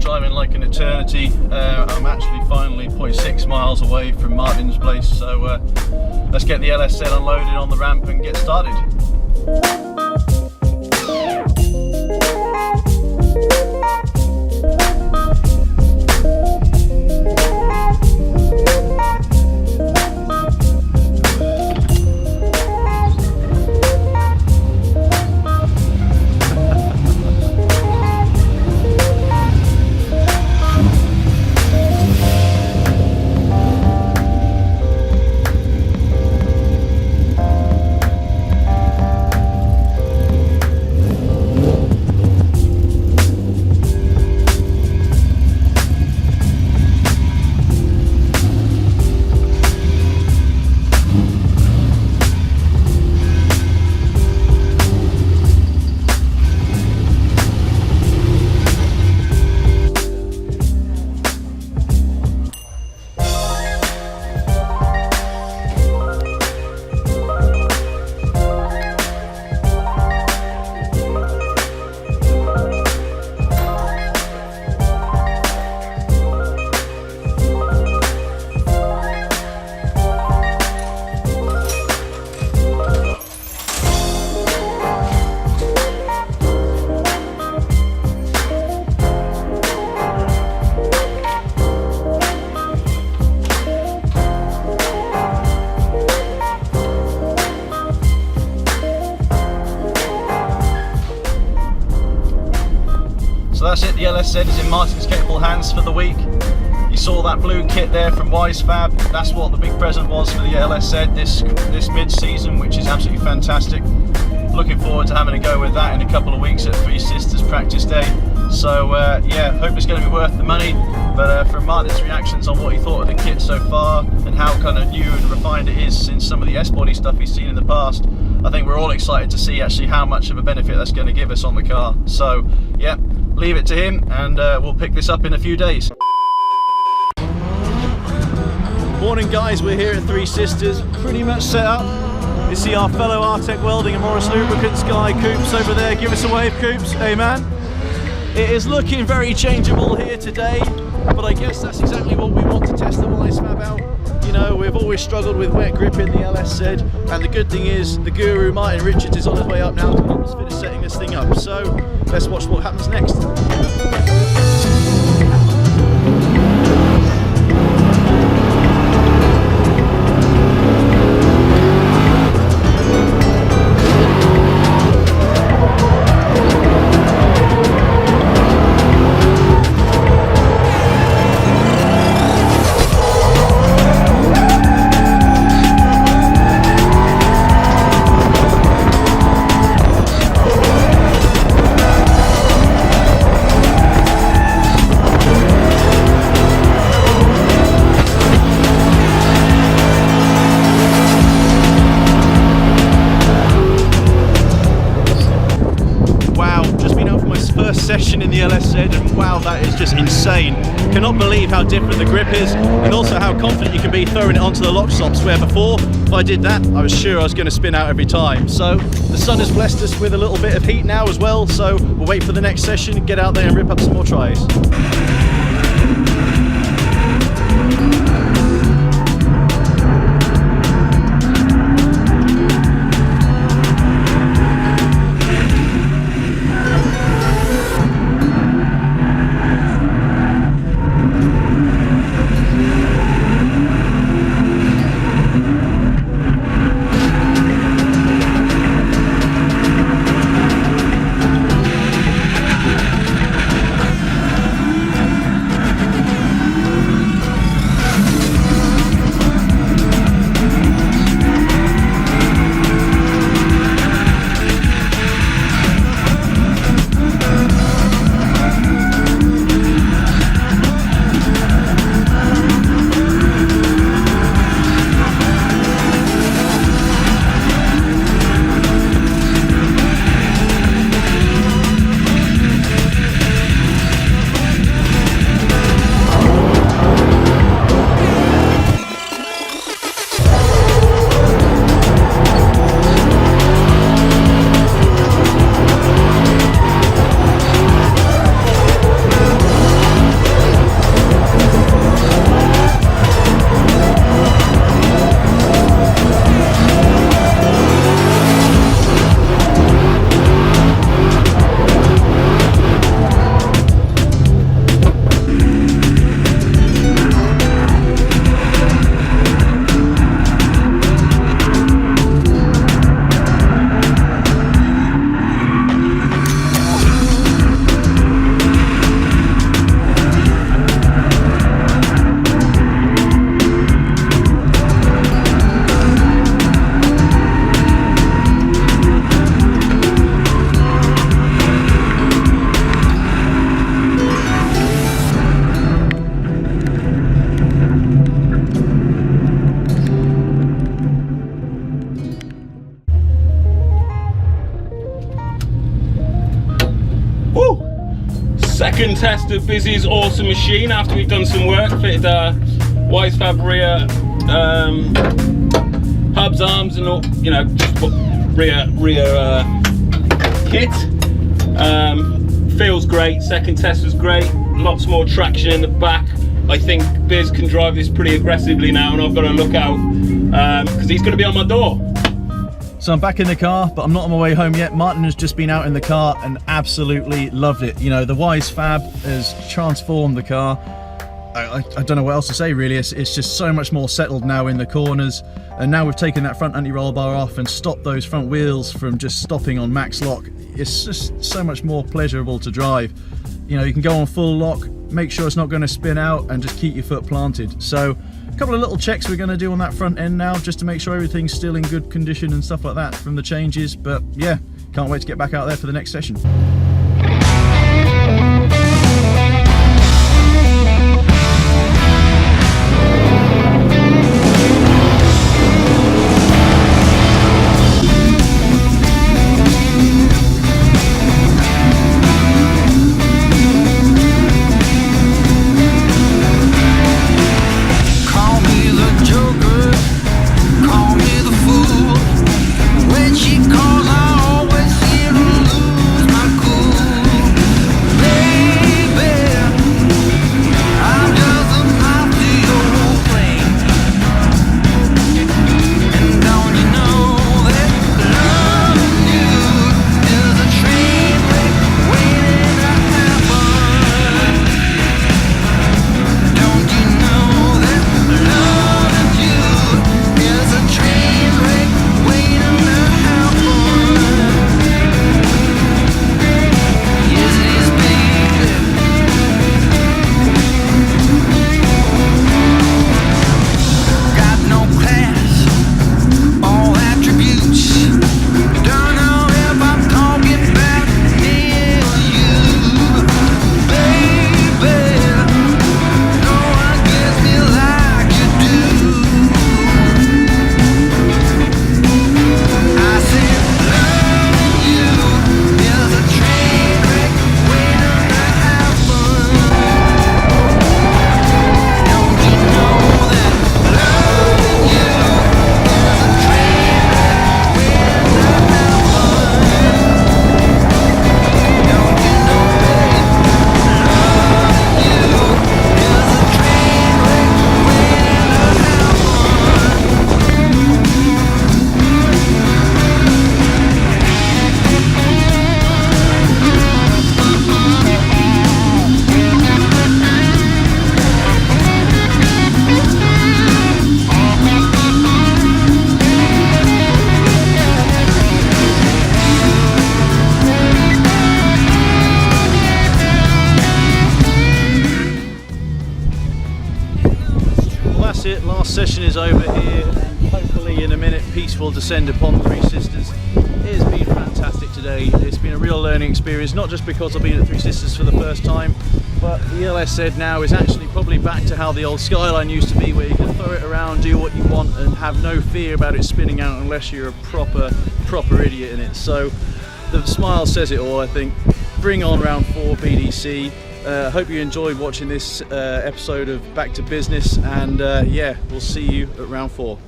driving like an eternity. I'm actually finally 0.6 miles away from Martin's place, so let's get the LSZ unloaded on the ramp and get started. So that's it, the LSZ is in Martin's capable hands for the week. You saw that blue kit there from Weissfab. That's what the big present was for the LSZ this mid-season, which is absolutely fantastic. Looking forward to having a go with that in a couple of weeks at Three Sisters practice day. So yeah, hope it's going to be worth the money. But from Martin's reactions on what he thought of the kit so far and how kind of new and refined it is since some of the S-body stuff he's seen in the past, I think we're all excited to see actually how much of a benefit that's going to give us on the car. So yeah, leave it to him and we'll pick this up in a few days. Morning guys, we're here at Three Sisters, pretty much set up. You see our fellow Artec Welding and Morris Lubricants guy, Coops, over there. Give us a wave, Coops. Hey man. It is looking very changeable here today, but I guess that's exactly what we want to test the Weissfab out. You know, we've always struggled with wet grip in the LSZ, and the good thing is the guru Martin Richards is on his way up now to help us finish setting this thing up. So let's watch what happens next. Session in the LSZ, and wow, that is just insane. Cannot believe how different the grip is, and also how confident you can be throwing it onto the lock stops, where before, if I did that, I was sure I was going to spin out every time. So the sun has blessed us with a little bit of heat now as well, so we'll wait for the next session, get out there and rip up some more tries. test of Bizz's awesome machine after we've done some work. Fitted Weissfab rear hubs, arms, and all, you know, just rear kit. Feels great. Second test was great. Lots more traction in the back. I think Bizz can drive this pretty aggressively now, and I've got to look out because he's going to be on my door. So I'm back in the car, but I'm not on my way home yet. Martin has just been out in the car and absolutely loved it. You know, the Wisefab has transformed the car. I don't know what else to say really. It's just so much more settled now in the corners, and now we've taken that front anti-roll bar off and stopped those front wheels from just stopping on max lock. It's just so much more pleasurable to drive. You know, you can go on full lock, make sure it's not going to spin out, and just keep your foot planted. So a couple of little checks we're going to do on that front end now, just to make sure everything's still in good condition and stuff like that from the changes. But yeah, can't wait to get back out there for the next session. That's it, last session is over here, and hopefully in a minute peace will descend upon Three Sisters. It has been fantastic today. It's been a real learning experience, not just because I've been at Three Sisters for the first time, but the LSZ now is actually probably back to how the old Skyline used to be, where you can throw it around, do what you want, and have no fear about it spinning out unless you're a proper idiot in it. So the smile says it all, I think. Bring on round 4 BDC. Hope you enjoyed watching this episode of Back to Business, and yeah, we'll see you at round 4.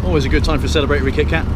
Always a good time for a celebratory Kit Kat.